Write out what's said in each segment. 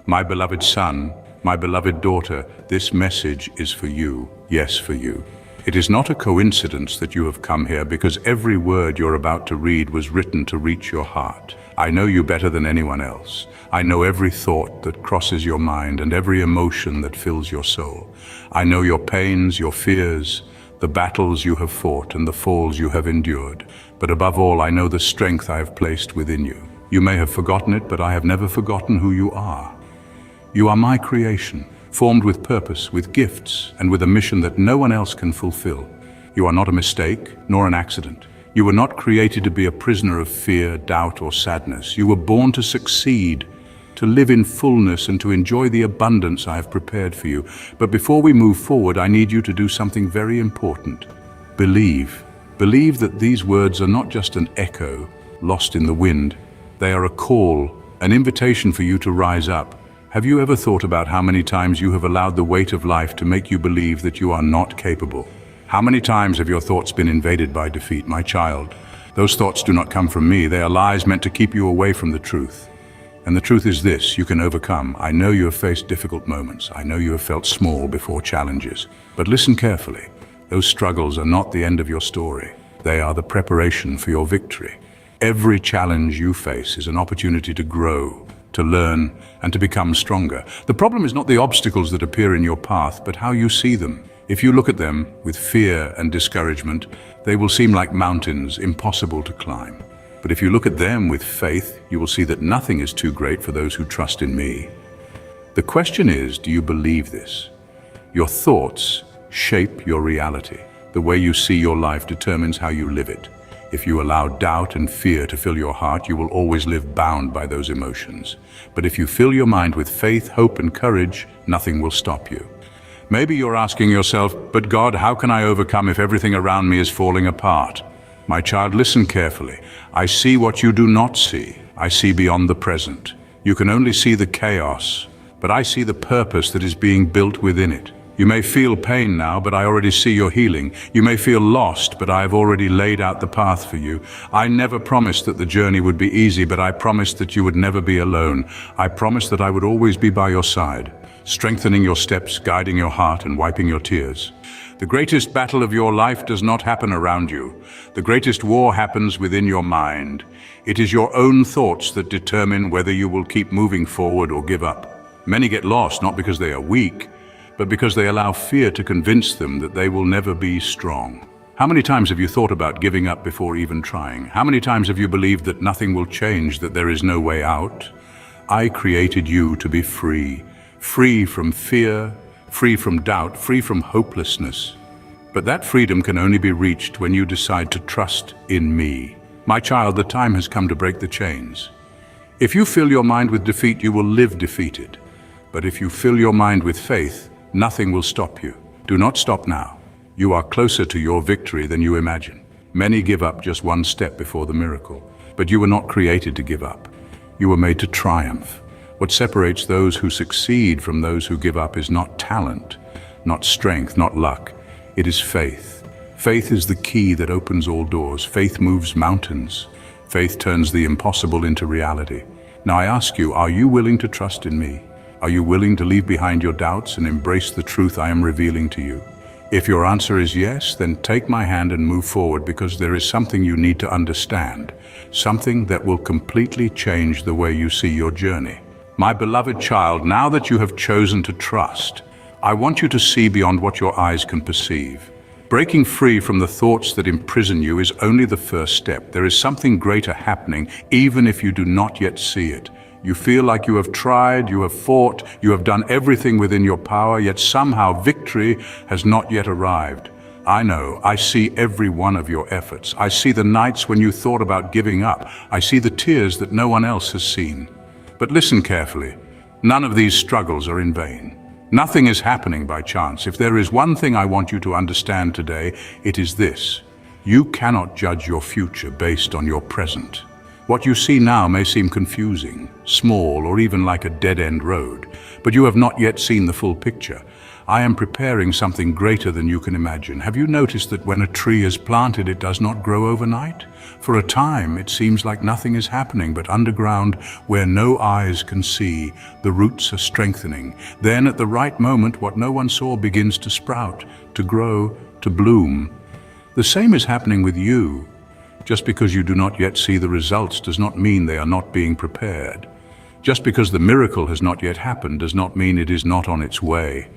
My beloved son, my beloved daughter, this message is for you. Yes, for you. It is not a coincidence that you have come here, because every word you're about to read was written to reach your heart. I know you better than anyone else. I know every thought that crosses your mind and every emotion that fills your soul. I know your pains, your fears, the battles you have fought and the falls you have endured. But above all, I know the strength I have placed within you. You may have forgotten it, but I have never forgotten who you are. You are my creation, formed with purpose, with gifts, and with a mission that no one else can fulfill. You are not a mistake, nor an accident. You were not created to be a prisoner of fear, doubt, or sadness. You were born to succeed, to live in fullness, and to enjoy the abundance I have prepared for you. But before we move forward, I need you to do something very important. Believe. Believe that these words are not just an echo lost in the wind. They are a call, an invitation for you to rise up. Have you ever thought about how many times you have allowed the weight of life to make you believe that you are not capable? How many times have your thoughts been invaded by defeat, my child? Those thoughts do not come from me. They are lies meant to keep you away from the truth. And the truth is this: you can overcome. I know you have faced difficult moments. I know you have felt small before challenges. But listen carefully. Those struggles are not the end of your story. They are the preparation for your victory. Every challenge you face is an opportunity to grow, to learn, and to become stronger. The problem is not the obstacles that appear in your path, but how you see them. If you look at them with fear and discouragement, they will seem like mountains, impossible to climb. But if you look at them with faith, you will see that nothing is too great for those who trust in me. The question is, do you believe this? Your thoughts shape your reality. The way you see your life determines how you live it. If you allow doubt and fear to fill your heart, you will always live bound by those emotions. But if you fill your mind with faith, hope, and courage, nothing will stop you. Maybe you're asking yourself, but God, how can I overcome if everything around me is falling apart? My child, listen carefully. I see what you do not see. I see beyond the present. You can only see the chaos, but I see the purpose that is being built within it. You may feel pain now, but I already see your healing. You may feel lost, but I have already laid out the path for you. I never promised that the journey would be easy, but I promised that you would never be alone. I promised that I would always be by your side, strengthening your steps, guiding your heart, and wiping your tears. The greatest battle of your life does not happen around you. The greatest war happens within your mind. It is your own thoughts that determine whether you will keep moving forward or give up. Many get lost not because they are weak, but because they allow fear to convince them that they will never be strong. How many times have you thought about giving up before even trying? How many times have you believed that nothing will change, that there is no way out? I created you to be free. Free from fear, free from doubt, free from hopelessness. But that freedom can only be reached when you decide to trust in me. My child, the time has come to break the chains. If you fill your mind with defeat, you will live defeated. But if you fill your mind with faith, nothing will stop you. Do not stop now. You are closer to your victory than you imagine. Many give up just one step before the miracle, but you were not created to give up. You were made to triumph. What separates those who succeed from those who give up is not talent, not strength, not luck. It is faith. Faith is the key that opens all doors. Faith moves mountains. Faith turns the impossible into reality. Now I ask you, are you willing to trust in me? Are you willing to leave behind your doubts and embrace the truth I am revealing to you? If your answer is yes, then take my hand and move forward, because there is something you need to understand, something that will completely change the way you see your journey. My beloved child, now that you have chosen to trust, I want you to see beyond what your eyes can perceive. Breaking free from the thoughts that imprison you is only the first step. There is something greater happening, even if you do not yet see it. You feel like you have tried, you have fought, you have done everything within your power, yet somehow victory has not yet arrived. I know, I see every one of your efforts. I see the nights when you thought about giving up. I see the tears that no one else has seen. But listen carefully. None of these struggles are in vain. Nothing is happening by chance. If there is one thing I want you to understand today, it is this: you cannot judge your future based on your present. What you see now may seem confusing, small, or even like a dead-end road, but you have not yet seen the full picture. I am preparing something greater than you can imagine. Have you noticed that when a tree is planted, it does not grow overnight? For a time, it seems like nothing is happening, but underground, where no eyes can see, the roots are strengthening. Then, at the right moment, what no one saw begins to sprout, to grow, to bloom. The same is happening with you. Just because you do not yet see the results does not mean they are not being prepared. Just because the miracle has not yet happened does not mean it is not on its way.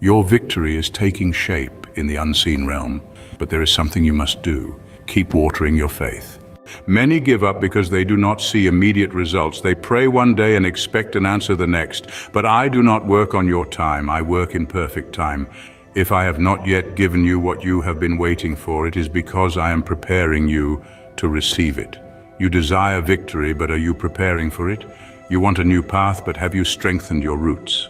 Your victory is taking shape in the unseen realm, but there is something you must do. Keep watering your faith. Many give up because they do not see immediate results. They pray one day and expect an answer the next. But I do not work on your time. I work in perfect time. If I have not yet given you what you have been waiting for, it is because I am preparing you to receive it. You desire victory, but are you preparing for it? You want a new path, but have you strengthened your roots?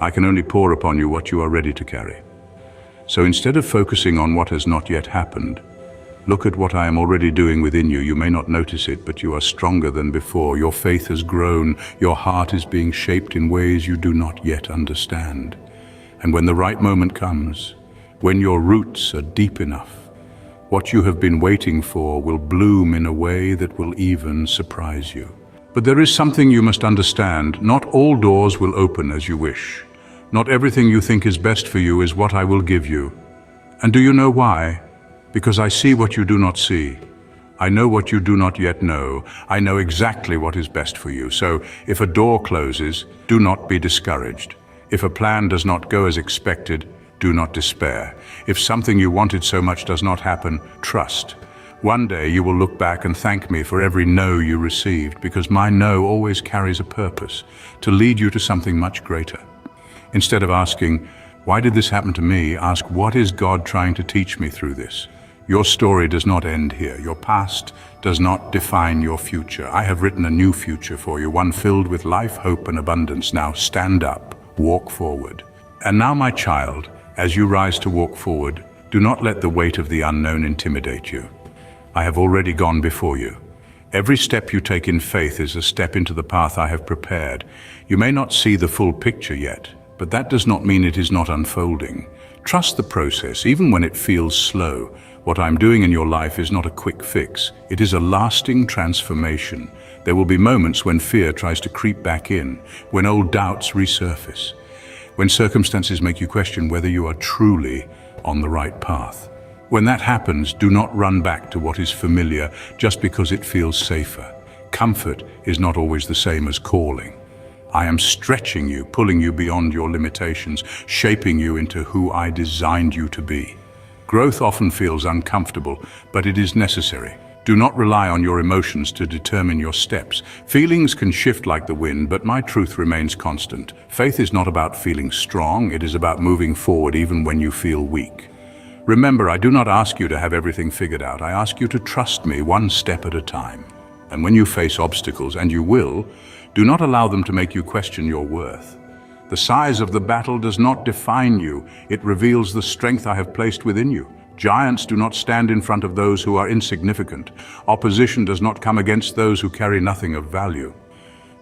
I can only pour upon you what you are ready to carry. So instead of focusing on what has not yet happened, look at what I am already doing within you. You may not notice it, but you are stronger than before. Your faith has grown. Your heart is being shaped in ways you do not yet understand. And when the right moment comes, when your roots are deep enough, what you have been waiting for will bloom in a way that will even surprise you. But there is something you must understand. Not all doors will open as you wish. Not everything you think is best for you is what I will give you. And do you know why? Because I see what you do not see. I know what you do not yet know. I know exactly what is best for you. So if a door closes, do not be discouraged. If a plan does not go as expected, do not despair. If something you wanted so much does not happen, trust. One day you will look back and thank me for every no you received, because my no always carries a purpose, to lead you to something much greater. Instead of asking, why did this happen to me? Ask, what is God trying to teach me through this? Your story does not end here. Your past does not define your future. I have written a new future for you, one filled with life, hope, and abundance. Now stand up. Walk forward. And now, my child, as you rise to walk forward, do not let the weight of the unknown intimidate you. I have already gone before you. Every step you take in faith is a step into the path I have prepared. You may not see the full picture yet, but that does not mean it is not unfolding. Trust the process, even when it feels slow. What I'm doing in your life is not a quick fix. It is a lasting transformation. There will be moments when fear tries to creep back in, when old doubts resurface, when circumstances make you question whether you are truly on the right path. When that happens, do not run back to what is familiar just because it feels safer. Comfort is not always the same as calling. I am stretching you, pulling you beyond your limitations, shaping you into who I designed you to be. Growth often feels uncomfortable, but it is necessary. Do not rely on your emotions to determine your steps. Feelings can shift like the wind, but my truth remains constant. Faith is not about feeling strong, it is about moving forward even when you feel weak. Remember, I do not ask you to have everything figured out. I ask you to trust me one step at a time. And when you face obstacles, and you will, do not allow them to make you question your worth. The size of the battle does not define you. It reveals the strength I have placed within you. Giants do not stand in front of those who are insignificant. Opposition does not come against those who carry nothing of value.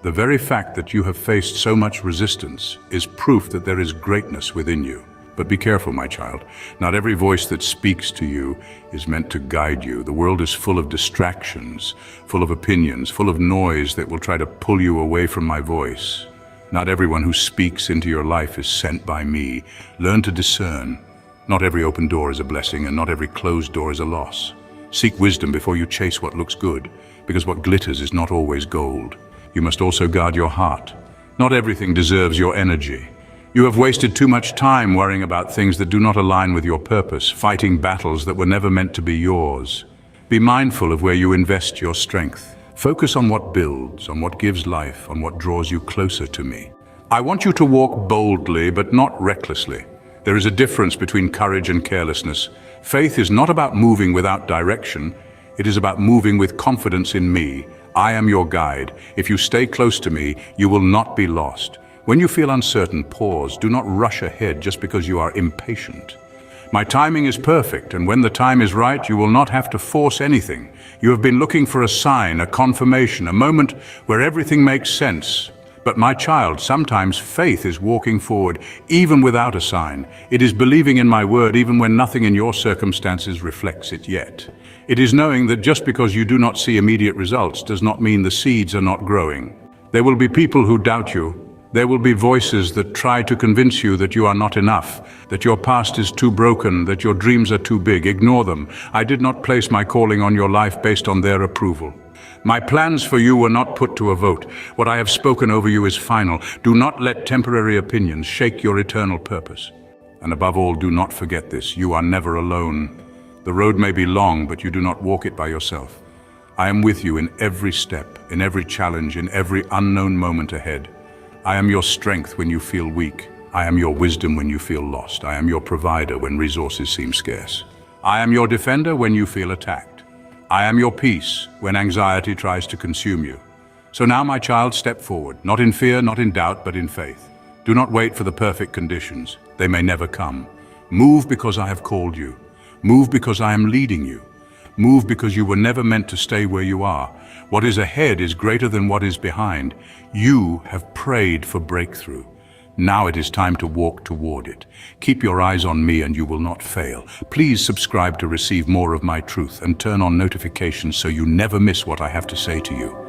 The very fact that you have faced so much resistance is proof that there is greatness within you. But be careful, my child. Not every voice that speaks to you is meant to guide you. The world is full of distractions, full of opinions, full of noise that will try to pull you away from my voice. Not everyone who speaks into your life is sent by me. Learn to discern. Not every open door is a blessing, and not every closed door is a loss. Seek wisdom before you chase what looks good, because what glitters is not always gold. You must also guard your heart. Not everything deserves your energy. You have wasted too much time worrying about things that do not align with your purpose, fighting battles that were never meant to be yours. Be mindful of where you invest your strength. Focus on what builds, on what gives life, on what draws you closer to me. I want you to walk boldly, but not recklessly. There is a difference between courage and carelessness. Faith is not about moving without direction. It is about moving with confidence in me. I am your guide. If you stay close to me, you will not be lost. When you feel uncertain, pause. Do not rush ahead just because you are impatient. My timing is perfect, and when the time is right, you will not have to force anything. You have been looking for a sign, a confirmation, a moment where everything makes sense. But my child, sometimes faith is walking forward, even without a sign. It is believing in my word, even when nothing in your circumstances reflects it yet. It is knowing that just because you do not see immediate results does not mean the seeds are not growing. There will be people who doubt you. There will be voices that try to convince you that you are not enough, that your past is too broken, that your dreams are too big. Ignore them. I did not place my calling on your life based on their approval. My plans for you were not put to a vote. What I have spoken over you is final. Do not let temporary opinions shake your eternal purpose. And above all, do not forget this. You are never alone. The road may be long, but you do not walk it by yourself. I am with you in every step, in every challenge, in every unknown moment ahead. I am your strength when you feel weak. I am your wisdom when you feel lost. I am your provider when resources seem scarce. I am your defender when you feel attacked. I am your peace when anxiety tries to consume you. So now, my child, step forward, not in fear, not in doubt, but in faith. Do not wait for the perfect conditions. They may never come. Move because I have called you. Move because I am leading you. Move because you were never meant to stay where you are. What is ahead is greater than what is behind. You have prayed for breakthrough. Now it is time to walk toward it. Keep your eyes on me and you will not fail. Please subscribe to receive more of my truth and turn on notifications so you never miss what I have to say to you.